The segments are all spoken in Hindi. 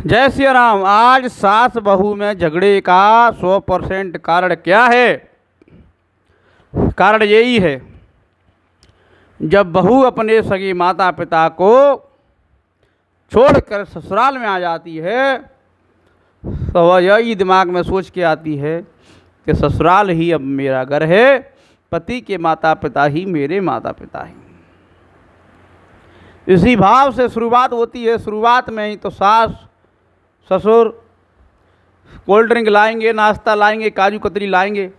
जय श्री राम। आज सास बहू में झगड़े का 100% कारण क्या है? कारण यही है, जब बहू अपने सगे माता पिता को छोड़कर ससुराल में आ जाती है तो वह यही दिमाग में सोच के आती है कि ससुराल ही अब मेरा घर है, पति के माता पिता ही मेरे माता पिता हैं। इसी भाव से शुरुआत होती है। शुरुआत में ही तो सास ससुर कोल्ड ड्रिंक लाएंगे, नाश्ता लाएंगे, काजू कतरी लाएंगे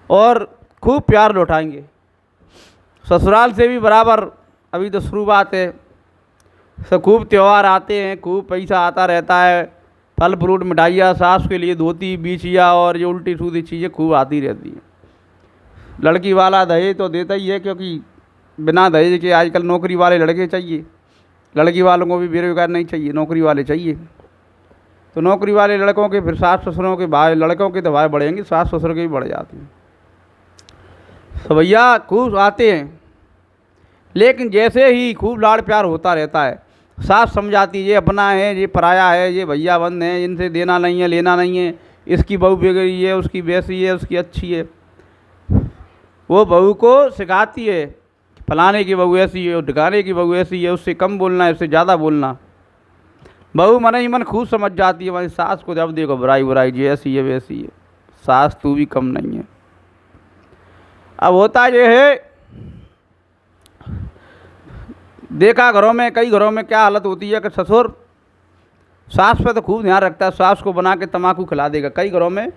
और खूब प्यार लौटाएंगे। ससुराल से भी बराबर अभी तो शुरुआत है, सब खूब त्यौहार आते हैं, खूब पैसा आता रहता है, फल फ्रूट मिठाइयाँ, सास के लिए धोती बीचिया और ये उल्टी सूधी चीज़ें खूब आती रहती हैं। लड़की वाला दहेज तो देता ही है, क्योंकि बिना दहेज के आजकल नौकरी वाले लड़के चाहिए। लड़की वालों को भी बेरोजगार नहीं चाहिए, नौकरी वाले चाहिए। तो नौकरी वाले लड़कों के फिर सास ससुरों के भाई, लड़कों के तो भाई बढ़ेंगे, सास ससुर के भी बढ़ जाते हैं। तो भैया खूब आते हैं, लेकिन जैसे ही खूब लाड़ प्यार होता रहता है, सास समझाती है ये अपना है, ये पराया है, ये भैया बंद है, इनसे देना नहीं है, लेना नहीं है, इसकी बहू बिगड़ी है, उसकी वैसी है, उसकी अच्छी है। वो बहू को सिखाती है फलाने की बहू ऐसी है, ढिकाने की बहू ऐसी है, उससे कम बोलना है, उससे ज़्यादा बोलना। बहू मन ही मन खूब समझ जाती है, हमारी सास को जब देखो बुराई बुराई, जी ऐसी है वैसी है, सास तू भी कम नहीं है। अब होता ये है, देखा घरों में, कई घरों में क्या हालत होती है कि ससुर सास पे तो खूब ध्यान रखता है, सास को बना के तम्बाकू खिला देगा। कई घरों में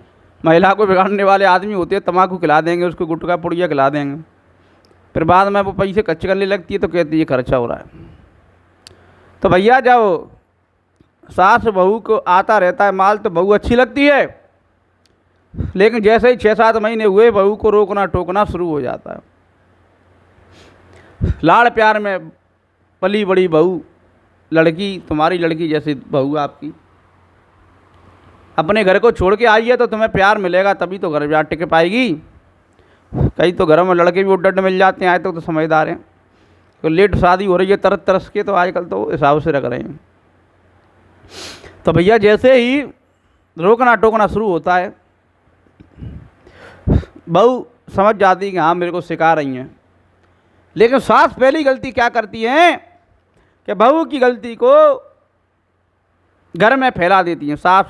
महिला को बिगाड़ने वाले आदमी होते हैं, तम्बाकू खिला देंगे, उसको गुटखा पुड़िया खिला देंगे, फिर बाद में वो पैसे कच्चे करने लगती है तो कहती है खर्चा हो रहा है। तो भैया जब सास बहू को आता रहता है माल तो बहू अच्छी लगती है, लेकिन जैसे ही 6-7 महीने हुए बहू को रोकना टोकना शुरू हो जाता है। लाड़ प्यार में पली बड़ी बहू, लड़की तुम्हारी लड़की जैसी बहू आपकी, अपने घर को छोड़ के आई है तो तुम्हें प्यार मिलेगा, तभी तो घर टिक पाएगी। कई तो घरों में लड़के भी उड्ड मिल जाते हैं, आए तो समझदार हैं, तो लेट शादी हो रही है तरस तरस के, तो आजकल तो हिसाब से रख रहे हैं। तो भैया जैसे ही रोकना टोकना शुरू होता है, बहू समझ जाती है कि हाँ मेरे को सिखा रही हैं। लेकिन सास पहली गलती क्या करती है कि बहू की गलती को घर में फैला देती हैं। सास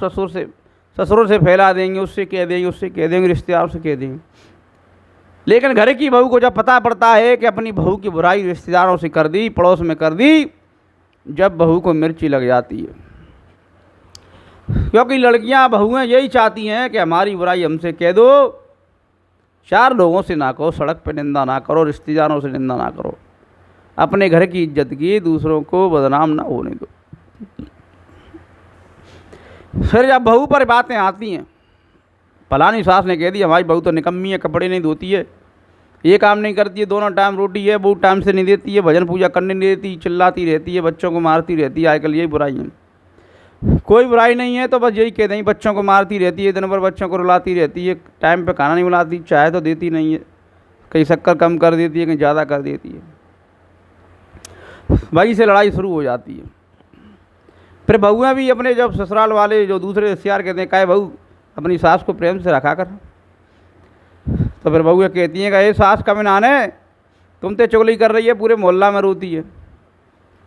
ससुरों से फैला देंगे, उससे कह देंगे, उससे कह देंगे, रिश्तेदारों से कह देंगे। लेकिन घर की बहू को जब पता पड़ता है कि अपनी बहू की बुराई रिश्तेदारों से कर दी, पड़ोस में कर दी, जब बहू को मिर्ची लग जाती है। क्योंकि लड़कियां बहुएं यही चाहती हैं कि हमारी बुराई हमसे कह दो, 4 लोगों से ना कहो, सड़क पे निंदा ना करो, रिश्तेदारों से निंदा ना करो, अपने घर की इज्जत की दूसरों को बदनाम ना होने दो। फिर जब बहू पर बातें आती हैं, फलानी सास ने कह दी हमारी बहू तो निकम्मी है, कपड़े नहीं धोती है, ये काम नहीं करती है, दोनों टाइम रोटी है वो टाइम से नहीं देती है, भजन पूजा करने नहीं देती, चिल्लाती रहती है, बच्चों को मारती रहती है। आजकल यही बुराई है। कोई बुराई नहीं है तो बस यही कह दें, बच्चों को मारती रहती है, दिन भर बच्चों को रुलाती रहती है, टाइम पे खाना नहीं बनाती, चाय तो देती नहीं है, कहीं शक्कर कम कर देती है, कहीं ज़्यादा कर देती है। वहीं से लड़ाई शुरू हो जाती है। फिर बहुएँ भी अपने जब ससुराल वाले जो दूसरे रिश्तेदार कहते हैं, काहे बहू अपनी सास को प्रेम से रखा कर, तो फिर बहुएँ कहती हैं कि ये सास का मिनाने तुम तो चुगली कर रही है, पूरे मोहल्ला में रोती है,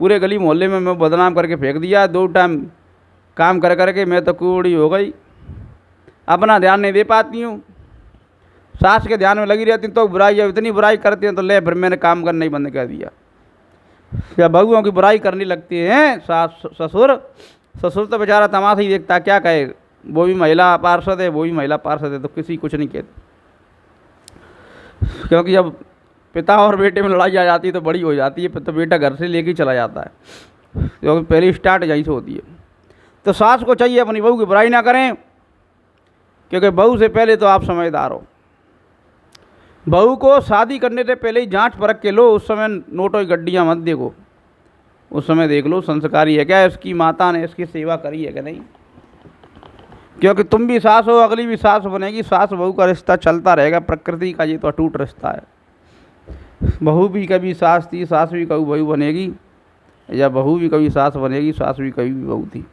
पूरे गली मोहल्ले में मैं बदनाम करके फेंक दिया, 2 टाइम काम कर करके मैं तो कूड़ी हो गई, अपना ध्यान नहीं दे पाती हूँ, सास के ध्यान में लगी रहती तो बुराई, जब इतनी बुराई करती हैं तो ले फिर मैंने काम करना ही बंद कर दिया। जब बहुओं की बुराई करने लगती हैं सास ससुर तो बेचारा तमाशा ही देखता, क्या कहे, वो भी महिला पार्षद है, वो भी महिला पार्षद है, तो किसी कुछ नहीं कहते। क्योंकि जब पिता और बेटे में लड़ाई आ जाती है तो बड़ी हो जाती है, तो बेटा घर से लेके चला जाता है, क्योंकि पहली स्टार्ट यहीं से होती है। तो सास को चाहिए अपनी बहू की बुराई ना करें, क्योंकि बहू से पहले तो आप समझदार हो। बहू को शादी करने से पहले ही जांच परख के लो, उस समय नोटों की गड्डियाँ मत देखो, उस समय देख लो संस्कारी है क्या, इसकी माता ने इसकी सेवा करी है कि नहीं। क्योंकि तुम भी सास हो, अगली भी सास बनेगी, सास बहू का रिश्ता चलता रहेगा, प्रकृति का ये तो अटूट रिश्ता है। बहू भी कभी सास थी, सास भी कभी बहू बनेगी, या बहू भी कभी सास बनेगी, सास भी कभी भी बहू थी।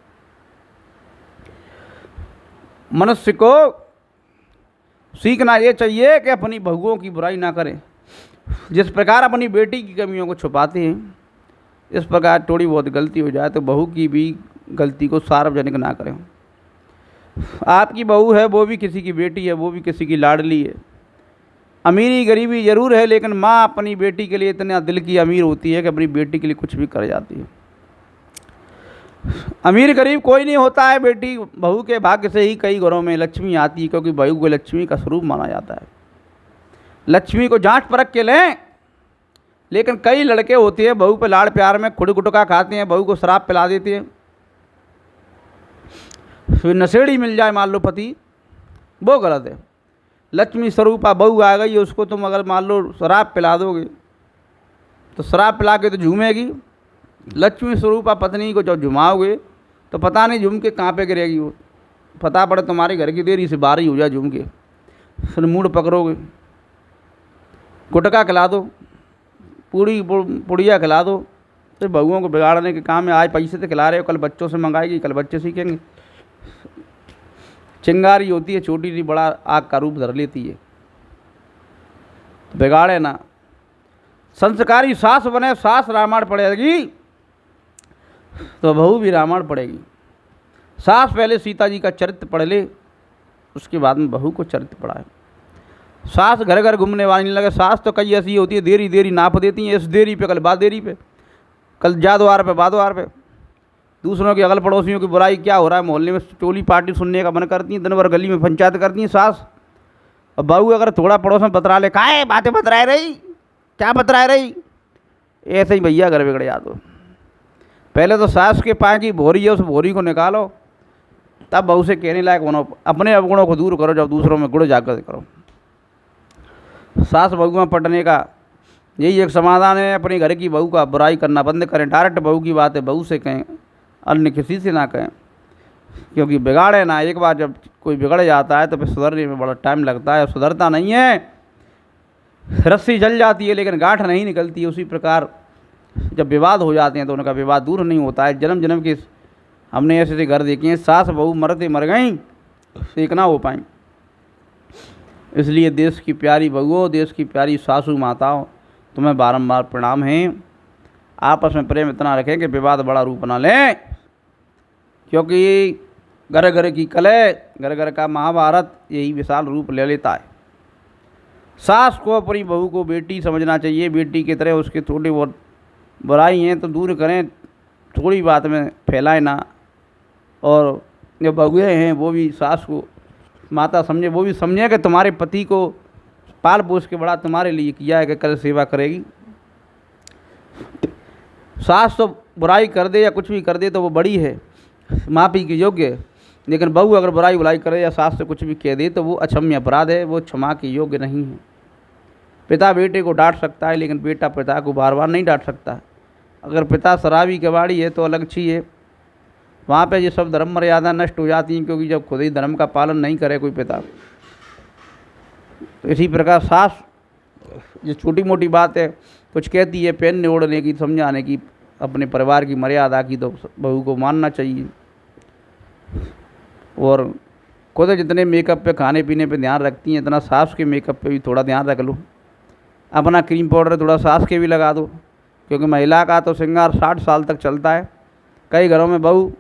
मनुष्य को सीखना ये चाहिए कि अपनी बहुओं की बुराई ना करें। जिस प्रकार अपनी बेटी की कमियों को छुपाते हैं, इस प्रकार थोड़ी बहुत गलती हो जाए तो बहू की भी गलती को सार्वजनिक ना करें। आपकी बहू है, वो भी किसी की बेटी है, वो भी किसी की लाडली है। अमीरी गरीबी ज़रूर है, लेकिन माँ अपनी बेटी के लिए इतना दिल की अमीर होती है कि अपनी बेटी के लिए कुछ भी कर जाती है। अमीर गरीब कोई नहीं होता है, बेटी बहू के भाग्य से ही कई घरों में लक्ष्मी आती है, क्योंकि बहू को लक्ष्मी का स्वरूप माना जाता है। लक्ष्मी को जांच परख के लें, लेकिन कई लड़के होते हैं बहू पे लाड़ प्यार में खुद गुटका खाते हैं, बहू को शराब पिला देते हैं। फिर नशेड़ी मिल जाए मान लो पति, वो गलत है। लक्ष्मी स्वरूपा बहू आ गई, उसको तुम अगर मान लो शराब पिला दोगे तो शराब पिला के तो झूमेगी। लक्ष्मी स्वरूपा पत्नी को जब झुमाओगे तो पता नहीं झूम के कहाँ पे गिरेगी वो, पता पड़े तुम्हारे घर की देरी से बाहर ही हो जाए झूम के, फिर मूड पकड़ोगे। गुटखा खिला दो, पुड़िया खिला दो, तो बहुओं को बिगाड़ने के काम में। आज पैसे से खिला रहे हो, कल बच्चों से मंगाएगी, कल बच्चे सीखेंगे। चिंगारी होती है छोटी सी, बड़ा आग का रूप धर लेती है। बिगाड़े ना, संस्कारी सास बने। सास रामायण पढ़ेगी तो बहू भी रामायण पढ़ेगी। सास पहले सीता जी का चरित्र पढ़ ले, उसके बाद में बहू को चरित्र पढ़ाए। सास घर घर घूमने वाली नहीं लगे। सास तो कई ऐसी होती है देरी देरी नाप देती हैं, इस देरी पे कल बाद देरी पे, कल जादवार पे बादवार पे। दूसरों के अगल पड़ोसियों की बुराई क्या हो रहा है मोहल्ले में, टोली पार्टी सुनने का मन करती हैं, दिन भर गली में पंचायत करती हैं सास। और बहू अगर थोड़ा पड़ोस में बतरा ले, काहे बातें बतराए रही, क्या बतराए रही, ऐसे ही भैया घर बिगड़ जा। तो पहले तो सास के पाए की भोरी है, उस भोरी को निकालो, तब बहू से कहने लायक बनो। अपने अवगुणों को दूर करो, जब दूसरों में गुण जाकर करो। सास बहू में पटने का यही एक समाधान है। अपने घर की बहू का बुराई करना बंद करें। डायरेक्ट बहू की बातें बहू से कहें, अन्य किसी से ना कहें, क्योंकि बिगाड़े ना। एक बार जब कोई बिगड़ जाता है तो फिर सुधरने में बड़ा टाइम लगता है, सुधरता नहीं है। रस्सी जल जाती है लेकिन गांठ नहीं निकलती है। उसी प्रकार जब विवाद हो जाते हैं तो उनका विवाद दूर नहीं होता है। जन्म जन्म के हमने ऐसे घर देखे हैं, सास बहू मरते मर गई, एक ना हो पाई। इसलिए देश की प्यारी बहुओं, देश की प्यारी सासू माताओं, तुम्हें बारंबार प्रणाम है। आपस में प्रेम इतना रखें कि विवाद बड़ा रूप ना लें, क्योंकि घर घर की कलह, घर घर का महाभारत यही विशाल रूप ले लेता है। सास को अपनी बहू को बेटी समझना चाहिए, बेटी की तरह उसके थोड़ी बहुत बुराई हैं तो दूर करें, थोड़ी बात में फैलाए ना। और जो बहुएँ हैं वो भी सास को माता समझे, वो भी समझे कि तुम्हारे पति को पाल पोस के बड़ा तुम्हारे लिए किया है कि कल सेवा करेगी। सास तो बुराई कर दे या कुछ भी कर दे तो वो बड़ी है, माफ़ी के योग्य है, लेकिन बहू अगर बुराई बुराई करे या सास से कुछ भी कह दे तो वो अक्षम्य अपराध है, वो क्षमा के योग्य नहीं है। पिता बेटे को डांट सकता है, लेकिन बेटा पिता को बार बार नहीं डांट सकता। अगर पिता शराबी कबाड़ी है तो अलग चीज़ है, वहाँ पे ये सब धर्म मर्यादा नष्ट हो जाती हैं, क्योंकि जब खुद ही धर्म का पालन नहीं करे कोई पिता। तो इसी प्रकार सास ये छोटी मोटी बात है, कुछ कहती है पहनने ओढ़ने की, समझाने की, अपने परिवार की मर्यादा की, तो बहू को मानना चाहिए। और खुद जितने मेकअप पे, खाने पीने पे ध्यान रखती हैं, इतना सास के मेकअप पे भी थोड़ा ध्यान रख लो। अपना क्रीम पाउडर थोड़ा सास के भी लगा दो, क्योंकि महिला का तो श्रृंगार 60 साल तक चलता है। कई घरों में बहू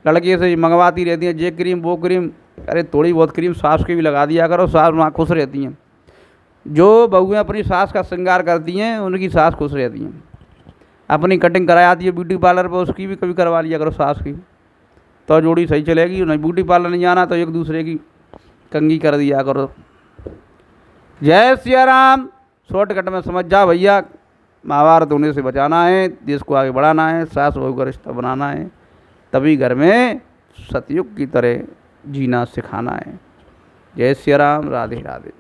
लड़के से मंगवाती रहती हैं, ये क्रीम वो क्रीम, अरे थोड़ी बहुत क्रीम सास के भी लगा दिया करो, सास वहाँ खुश रहती हैं। जो बहुएँ अपनी सास का श्रृंगार करती हैं उनकी सास खुश रहती हैं। अपनी कटिंग कराई आती है ब्यूटी पार्लर पर, उसकी भी कभी करवा लिया करो सास की, तो जोड़ी सही चलेगी। नहीं ब्यूटी पार्लर नहीं जाना तो एक दूसरे की कंघी कर दिया करो। जय सिया राम। शॉर्टकट में समझ जा भैया, महाभारत होने से बचाना है, देश को आगे बढ़ाना है, सास बहू का रिश्ता बनाना है, तभी घर में सतयुग की तरह जीना सिखाना है। जय सिया राम। राधे राधे।